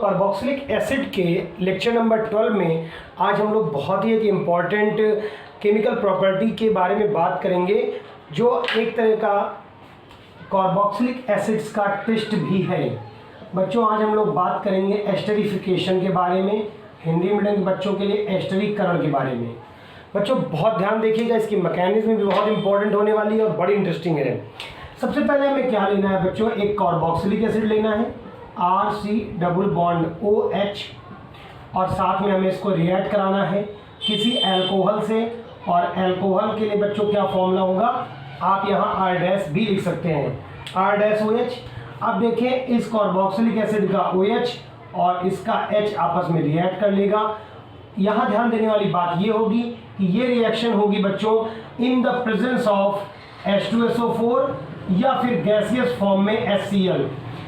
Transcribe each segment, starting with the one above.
Carboxylic acid के lecture number 12 में आज हम लोग बहुत ही एक इम्पॉर्टेंट केमिकल प्रॉपर्टी के बारे में बात करेंगे जो एक तरह का कार्बोक्सिलिक एसिड्स का टेस्ट भी है। बच्चों आज हम लोग बात करेंगे एस्टरिफिकेशन के बारे में, हिंदी मीडियम के बच्चों के लिए एस्टरीकरण के बारे में। बच्चों बहुत ध्यान देखिएगा, इसकी मैकेनिज्म भी बहुत इंपॉर्टेंट होने वाली है और बड़ी इंटरेस्टिंग है। सबसे पहले हमें क्या लेना है बच्चों, एक कार्बोक्सिलिक एसिड लेना है RC डबल बॉन्ड OH और साथ में हमें इसको रिएक्ट कराना है किसी अल्कोहल से। और अल्कोहल के लिए बच्चों क्या फॉर्मूला होगा, आप यहाँ R' भी लिख सकते हैं, R'OH। अब देखिए इस कार्बोक्सिलिक एसिड का OH और इसका H आपस में रिएक्ट कर लेगा। यहाँ ध्यान देने वाली बात ये होगी कि ये रिएक्शन होगी बच्चों in the presence of H2SO4 या फिर गैसियस फॉर्म में HCl।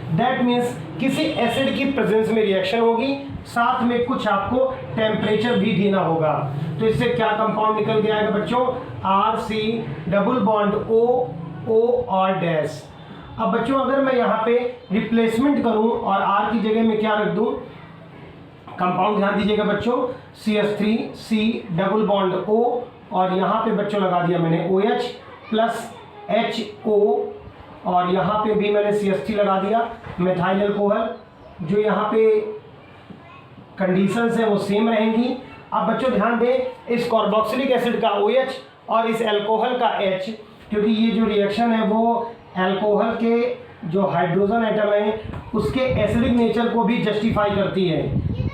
दैट मीन्स किसी एसिड की प्रेजेंस में रिएक्शन होगी, साथ में कुछ आपको टेम्परेचर भी देना होगा। तो इससे क्या कंपाउंड निकल के आएगा बच्चों, RC डबल बॉन्ड O और डैश। अब बच्चों अगर मैं यहाँ पे रिप्लेसमेंट करूं और R की जगह में क्या रख दूं, कंपाउंड ध्यान दीजिएगा बच्चों, CH3C डबल बॉन्ड O और यहाँ पे बच्चों लगा दिया मैंने OH प्लस HO और यहाँ पे भी मैंने CH3 लगा दिया, मेथाइल अल्कोहल। जो यहाँ पे कंडीशंस है वो सेम रहेंगी। अब बच्चों ध्यान दें, इस कार्बोक्सिलिक एसिड का OH और इस अल्कोहल का H, क्योंकि ये जो रिएक्शन है वो अल्कोहल के जो हाइड्रोजन एटम है उसके एसिडिक नेचर को भी जस्टिफाई करती है,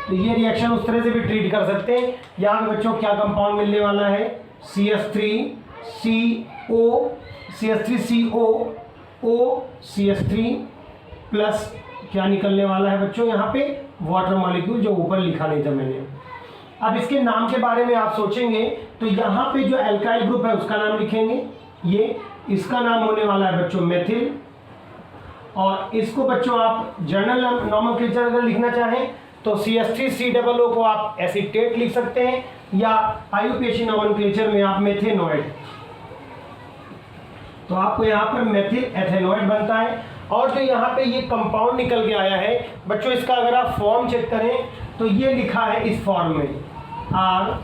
तो ये रिएक्शन उस तरह से भी ट्रीट कर सकते हैं। यहाँ पे बच्चों क्या कंपाउंड मिलने वाला है, CH3CO प्लस क्या निकलने वाला है बच्चों, यहाँ पे वाटर मॉलिक्यूल, जो ऊपर लिखा नहीं था मैंने। अब इसके नाम के बारे में आप सोचेंगे तो यहाँ पे जो एल्काइल ग्रुप है उसका नाम लिखेंगे, ये इसका नाम होने वाला है बच्चों मेथिल। और इसको बच्चों आप जर्नल नॉमेनक्लेचर अगर लिखना चाहें तो CH3COO को आप एसीटेट लिख सकते हैं या IUPAC नॉमेनक्लेचर में आप मेथेनोएट। तो आपको यहाँ पर मेथिल एथेनोएट बनता है। और जो यहाँ पे ये कंपाउंड निकल के आया है बच्चों, इसका अगर आप फॉर्म चेक करें तो ये लिखा है इस फॉर्म में RCOOR'।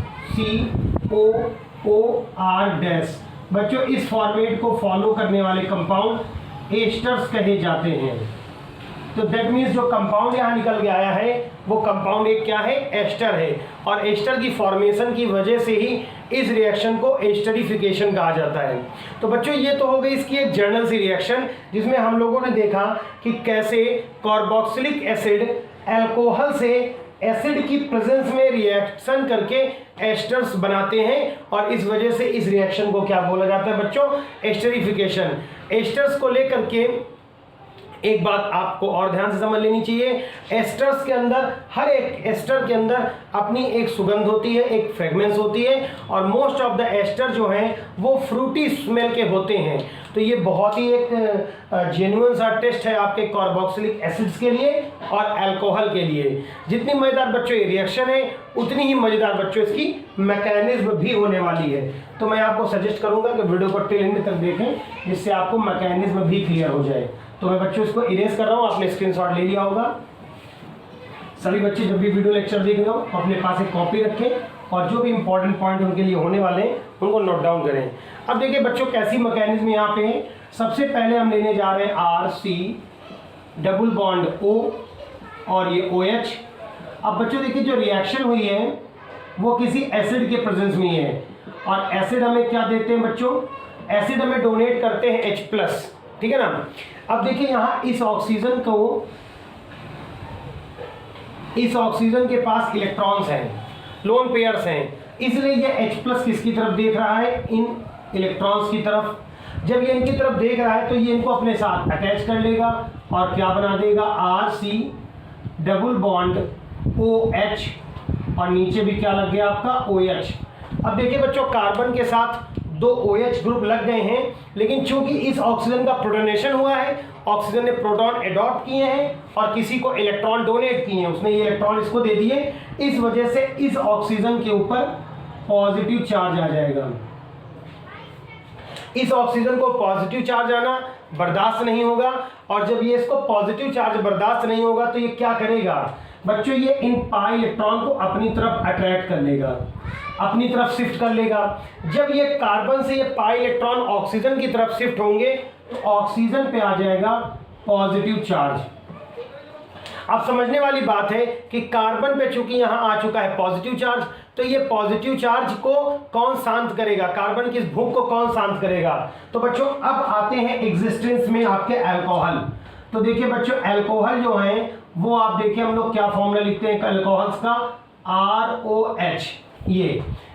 बच्चों इस फॉर्मेट को फॉलो करने वाले कंपाउंड एस्टर्स कहे जाते हैं। तो दैट मीन्स जो कंपाउंड यहाँ निकल के आया है वो कंपाउंड एक क्या है, एस्टर है। और एस्टर की फॉर्मेशन की वजह से ही इस रिएक्शन को एस्टरिफिकेशन कहा जाता है। तो बच्चों ये तो हो गई इसकी एक जर्नल सी रिएक्शन, जिसमें हम लोगों ने देखा कि कैसे कार्बोक्सिलिक एसिड अल्कोहल से एसिड की प्रेजेंस में रिएक्शन करके एस्टर्स बनाते हैं और इस वजह से इस रिएक्शन को क्या बोला जाता है बच्चों, एस्टरिफिकेशन। एस्टर्स को लेकर के एक बात आपको और ध्यान से समझ लेनी चाहिए, एस्टर्स के अंदर, हर एक एस्टर के अंदर अपनी एक सुगंध होती है, एक फ्रेगनेंस होती है और मोस्ट ऑफ द एस्टर जो हैं वो फ्रूटी स्मेल के होते हैं। तो ये बहुत ही एक जेन्युइन सा टेस्ट है आपके कार्बोक्सिलिक एसिड्स के लिए और अल्कोहल के लिए। जितनी मज़ेदार बच्चों ये रिएक्शन है उतनी ही मज़ेदार बच्चों इसकी मैकेनिज्म भी होने वाली है। तो मैं आपको सजेस्ट करूंगा कि वीडियो को टिल एंड तक देखें, जिससे आपको मैकेनिज्म भी क्लियर हो जाए। तो मैं बच्चों इसको इरेज कर रहा हूँ, आपने स्क्रीनशॉट ले लिया होगा। सभी बच्चे जब भी वीडियो लेक्चर देख रहे हो अपने पास एक कॉपी रखें और जो भी इंपॉर्टेंट पॉइंट उनके लिए होने वाले हैं उनको नोट डाउन करें। अब देखिए बच्चों कैसी मैकेनिज्म यहाँ पे है। सबसे पहले हम लेने जा रहे हैं RC डबल बॉन्ड O और ये OH। अब बच्चों देखिए जो रिएक्शन हुई है वो किसी एसिड के प्रेजेंस में है और एसिड हमें क्या देते हैं बच्चों, एसिड हमें डोनेट करते हैं H+, ठीक है ना। अब देखिए यहाँ इस ऑक्सीजन के पास इलेक्ट्रॉन्स हैं, लोन पेयर्स हैं, इसलिए ये H+ किसकी तरफ देख रहा है, इन इलेक्ट्रॉन्स की तरफ। जब ये इनकी तरफ देख रहा है तो ये इनको अपने साथ अटैच कर लेगा और क्या बना देगा, RC डबल बॉन्ड OH और नीचे भी क्या लग गया आपका OH। अब देखिए बच्चों कार्बन के साथ दो OH ग्रुप लग गए हैं, लेकिन चूंकि इस ऑक्सीजन का प्रोटोनेशन हुआ है, ऑक्सीजन ने प्रोटॉन एडॉप्ट किए हैं और किसी को इलेक्ट्रॉन डोनेट किए हैं, उसने ये इलेक्ट्रॉन इसको दे दिए, इस वजह से इस ऑक्सीजन के ऊपर पॉजिटिव चार्ज आ जाएगा। इस ऑक्सीजन को पॉजिटिव चार्ज आना बर्दाश्त नहीं होगा और जब ये इसको पॉजिटिव चार्ज बर्दाश्त नहीं होगा तो ये क्या करेगा, बच्चों ये इन पाई इलेक्ट्रॉन को अपनी तरफ अट्रैक्ट कर लेगा, अपनी तरफ शिफ्ट कर लेगा। जब ये कार्बन से ये पाई इलेक्ट्रॉन ऑक्सीजन की तरफ शिफ्ट होंगे तो ऑक्सीजन पे आ जाएगा पॉजिटिव चार्ज। अब समझने वाली बात है कि कार्बन पे चूंकि यहां आ चुका है पॉजिटिव चार्ज, तो ये पॉजिटिव चार्ज को कौन शांत करेगा, कार्बन की इस भूख को कौन शांत करेगा। तो बच्चों अब आते हैं एग्जिस्टेंस में आपके अल्कोहल। तो देखिए बच्चों अल्कोहल जो है वो आप देखिए हम लोग क्या फॉर्मूला लिखते हैं अल्कोहल्स का, ROH।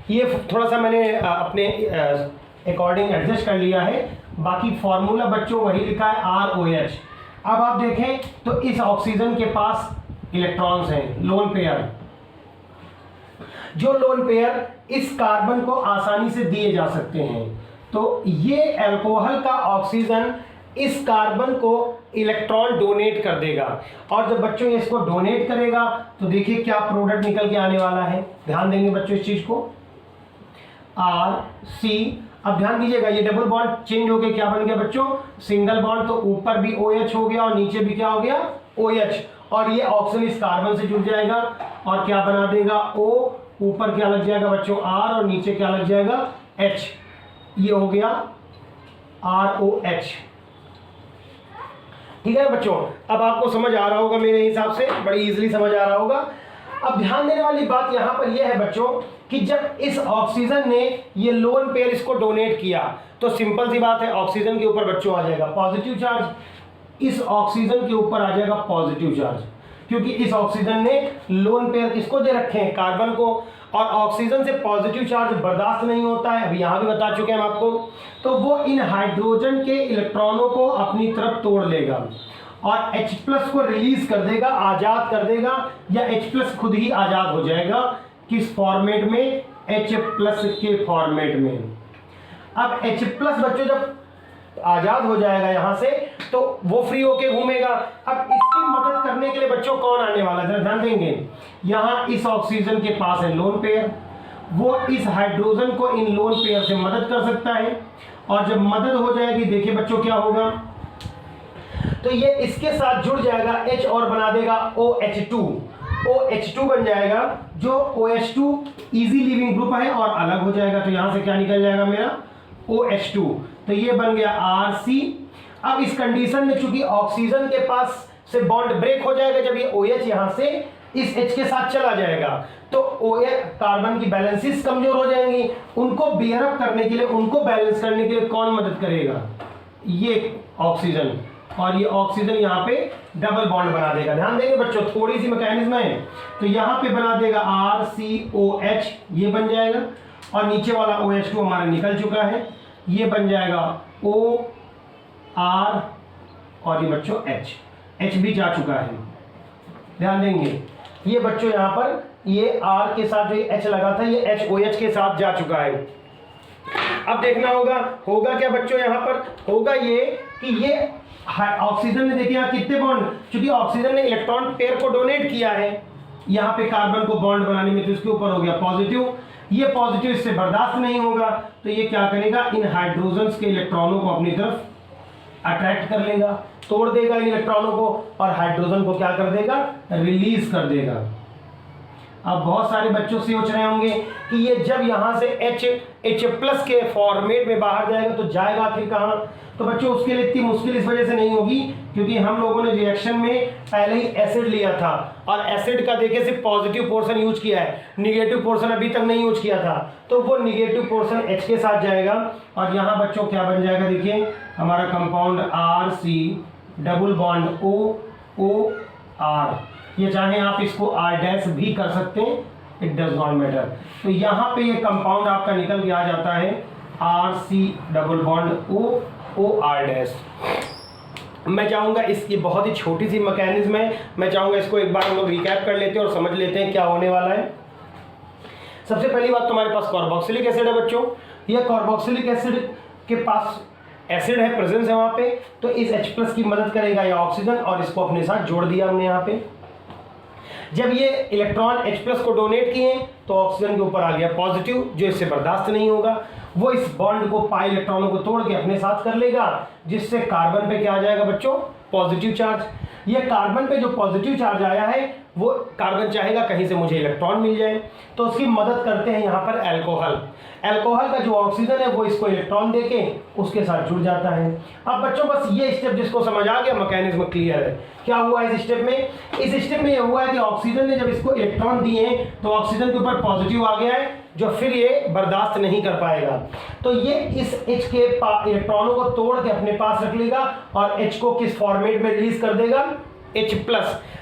ये थोड़ा सा मैंने अपने अकॉर्डिंग एडजस्ट कर लिया है, बाकी फॉर्मूला बच्चों वही लिखा है ROH। अब आप देखें तो इस ऑक्सीजन के पास इलेक्ट्रॉन्स हैं, लोन पेयर। जो लोन पेयर इस कार्बन को आसानी से दिए जा सकते हैं। तो ये अल्कोहल का ऑक्सीजन इस कार्बन को इलेक्ट्रॉन डोनेट कर देगा, और जब बच्चों ये इसको डोनेट करेगा तो देखिए क्या प्रोडक्ट निकल के आने वाला है। ध्यान देंगे बच्चों इस चीज को, RC। अब ध्यान दीजिएगा ये डबल बॉन्ड चेंज हो गया, क्या बन गया बच्चों, सिंगल बॉन्ड। तो ऊपर भी OH हो गया और नीचे भी क्या हो गया, OH। और ये ऑक्सीजन इस कार्बन से जुड़ जाएगा और क्या बना देगा, O। ऊपर क्या लग जाएगा बच्चों, R, और नीचे क्या लग जाएगा, H। ये हो गया ROH। ठीक है बच्चों, अब आपको समझ आ रहा होगा मेरे हिसाब से, बड़ी इजीली समझ आ रहा होगा। अब ध्यान देने वाली बात यहां पर यह है बच्चों कि जब इस ऑक्सीजन ने ये लोन पेयर इसको डोनेट किया तो सिंपल सी बात है ऑक्सीजन के ऊपर बच्चों आ जाएगा पॉजिटिव चार्ज, इस ऑक्सीजन के ऊपर आ जाएगा पॉजिटिव चार्ज, क्योंकि इस ऑक्सीजन ने लोन पेयर किसको दे रखे हैं, कार्बन को। और ऑक्सीजन से पॉजिटिव चार्ज बर्दाश्त नहीं होता है, अभी यहां भी बता चुके हैं हम आपको। तो वो इन हाइड्रोजन के इलेक्ट्रॉनों को अपनी तरफ तोड़ लेगा और H+ को रिलीज कर देगा, आजाद कर देगा, या H+ खुद ही आजाद हो जाएगा। किस फॉर्मेट में, H+ के फॉर्मेट में। अब H+ बच्चों जब आजाद हो जाएगा यहां से तो वो फ्री होके घूमेगा। अब इसकी मदद करने के लिए बच्चों कौन आने वाला है, जरा ध्यान देंगे। यहां इस ऑक्सीजन के पास है लोन पेयर, वो इस हाइड्रोजन को इन लोन पेयर से मदद कर सकता है। और जब मदद हो जाएगी देखिए बच्चों क्या होगा, तो ये इसके साथ जुड़ जाएगा H और बना देगा OH2 बन जाएगा, जो OH2 इजी लिविंग ग्रुप है और अलग हो जाएगा। तो यहां से क्या निकल जाएगा मेरा, OH2। तो ये बन गया RC। अब इस कंडीशन में चूंकि ऑक्सीजन के पास से बॉन्ड ब्रेक हो जाएगा, जब ये OH यहां से इस H के साथ चला जाएगा तो OH कार्बन की बैलेंसेस कमजोर हो जाएंगी। उनको बियर अप करने के लिए, उनको बैलेंस करने के लिए कौन मदद करेगा, ये ऑक्सीजन। और ये ऑक्सीजन यहाँ पे डबल बॉन्ड बना देगा। ध्यान देंगे बच्चों, थोड़ी सी मैकेनिज्म है। तो यहाँ पे बना देगा RCOH, ये बन जाएगा, और नीचे वाला OH2 हमारा निकल चुका है, ये बन जाएगा OR, और ये बच्चों H भी जा चुका है। ध्यान देंगे ये बच्चों यहाँ पर ये R के साथ जो H लगा था ये HOH के साथ जा चुका है। अब देखना होगा क्या बच्चों, यहाँ पर होगा ये कि ये ऑक्सीजन ने देखिए यहाँ कितने बॉन्ड, क्योंकि ऑक्सीजन ने इलेक्ट्रॉन पेयर को डोनेट किया है यहाँ पे कार्बन को बॉन्ड बनाने में, तो इसके ऊपर हो गया पॉजिटिव। ये पॉजिटिव इससे बर्दाश्त नहीं होगा, तो ये क्या करेगा, इन हाइड्रोजन्स के इलेक्ट्रॉनों को अपनी तरफ अट्रैक्ट कर लेगा, तोड़ देगा इन इलेक्ट्रॉनों को, और हाइड्रोजन को क्या कर देगा, रिलीज कर देगा। अब बहुत सारे बच्चों से सोच रहे होंगे कि ये जब यहां से H+ के फॉर्मेट में बाहर जाएगा तो जाएगा आखिर कहां। तो बच्चों उसके लिए इतनी मुश्किल इस वजह से नहीं होगी क्योंकि हम लोगों ने रिएक्शन में पहले ही एसिड लिया था, और एसिड का देखिए सिर्फ पॉजिटिव पोर्शन यूज किया है, निगेटिव पोर्शन अभी तक नहीं यूज किया था। तो वो निगेटिव पोर्शन H के साथ जाएगा, और यहाँ बच्चों क्या बन जाएगा, देखिए हमारा compound RC double bond OR। ये चाहे आप इसको R' भी कर सकते हैं, इट डज नॉट मैटर। तो यहाँ पे ये कंपाउंड आपका निकल के आ जाता है RC डबल बॉन्ड OR'। मैं चाहूँगा इसकी बहुत ही छोटी सी मैकेनिज्म है, मैं चाहूँगा इसको एक बार हम लोग रिकैप कर लेते हैं और समझ लेते हैं क्या होने वाला है। सबसे पहली बात, तुम्हारे पास कार्बोक्सिलिक एसिड है बच्चों, यह कार्बोक्सिलिक एसिड के पास एसिड है, प्रेजेंस है वहाँ पे, तो इस H+ की मदद करेगा यह ऑक्सीजन, और इसको अपने साथ जोड़ दिया हमने यहाँ पे। जब ये इलेक्ट्रॉन H+ को डोनेट किए तो ऑक्सीजन के ऊपर आ गया पॉजिटिव, जो इससे बर्दाश्त नहीं होगा, वो इस बॉन्ड को पाई इलेक्ट्रॉनों को तोड़ के अपने साथ कर लेगा, जिससे कार्बन पे क्या आ जाएगा बच्चों, पॉजिटिव चार्ज। ये कार्बन पे जो पॉजिटिव चार्ज आया है वो कार्बन चाहेगा कहीं से मुझे इलेक्ट्रॉन मिल जाए, तो उसकी मदद करते हैं यहाँ पर अल्कोहल। अल्कोहल का जो ऑक्सीजन है वो इसको इलेक्ट्रॉन देके उसके साथ जुड़ जाता है। अब बच्चों बस ये स्टेप जिसको समझ आ गया, मैकेनिज्म क्लियर है। क्या हुआ इस स्टेप में? इस स्टेप में ये हुआ है कि ऑक्सीजन ने जब इसको इलेक्ट्रॉन दिए तो ऑक्सीजन के ऊपर पॉजिटिव आ गया है, जो फिर ये बर्दाश्त नहीं कर पाएगा, तो ये इस H के इलेक्ट्रॉनों को तोड़ के अपने पास रख लेगा और H को किस फॉर्मेट में रिलीज कर देगा? H+।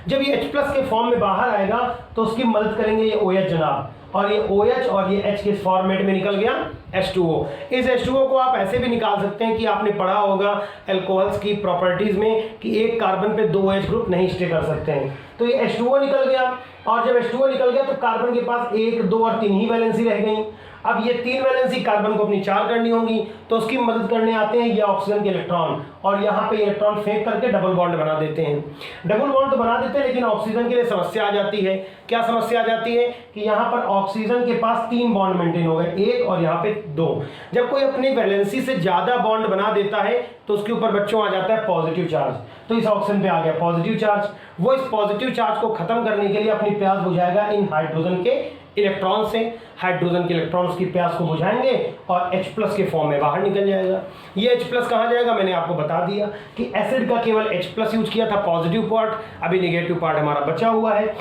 जब ये H+ के फॉर्म में बाहर आएगा तो उसकी मदद करेंगे ये OH जनाब, और ये OH और ये H किस फॉर्मेट में निकल गया? H2O। इस H2O को आप ऐसे भी निकाल सकते हैं कि आपने पढ़ा होगा अल्कोहल्स की प्रॉपर्टीज में कि एक कार्बन पे 2 H ग्रुप नहीं स्टे कर सकते हैं, तो ये H2O निकल गया, और जब H2O निकल गया तो कार्बन के पास 1, 2 और 3 ही वैलेंसी रह गई। अब ये 3 वैलेंसी कार्बन को अपनी 4 करनी होंगी, तो उसकी मदद करने आते हैं ये ऑक्सीजन के इलेक्ट्रॉन, और यहाँ पे इलेक्ट्रॉन फेंक करके डबल बॉन्ड बना देते हैं। डबल बॉन्ड तो बना देते हैं, लेकिन ऑक्सीजन के लिए समस्या आ जाती है। क्या समस्या आ जाती है? कि यहाँ पर ऑक्सीजन के पास 3 बॉन्ड मेंटेन हो गए, 1 और यहाँ पे 2। जब कोई अपनी वैलेंसी से ज्यादा बॉन्ड बना देता है तो उसके ऊपर बच्चों आ जाता है पॉजिटिव चार्ज, तो इस ऑक्सीजन पे आ गया पॉजिटिव चार्ज। वो इस पॉजिटिव चार्ज को खत्म करने के लिए अपनी प्यास बुझाएगा इन हाइड्रोजन के इलेक्ट्रॉन से। हाइड्रोजन के इलेक्ट्रॉन उसकी प्यास को बुझाएंगे और H+ के फॉर्म में बाहर निकल जाएगा। ये H+ कहाँ जाएगा? मैंने आपको बता दिया कि एसिड का केवल H+ यूज किया था पॉजिटिव पार्ट, अभी नेगेटिव पार्ट हमारा बचा हुआ है।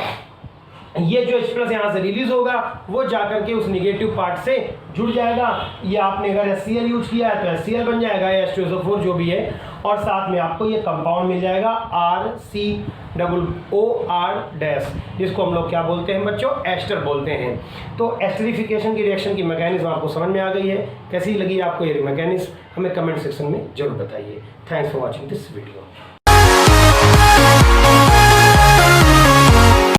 ये जो H+ यहाँ से रिलीज होगा वो जाकर के उस नेगेटिव पार्ट से जुड़ जाएगा। ये आपने अगर HCl यूज किया है तो HCl बन जाएगा, H2SO4 जो भी है, और साथ में आपको ये कंपाउंड मिल जाएगा RCOOR-, जिसको हम लोग क्या बोलते हैं बच्चों? एस्टर बोलते हैं। तो एस्टरिफिकेशन की रिएक्शन की मैकेनिज्म आपको समझ में आ गई है। कैसी लगी आपको ये मैकेनिज्म? हमें कमेंट सेक्शन में जरूर बताइए। Thanks for watching this video.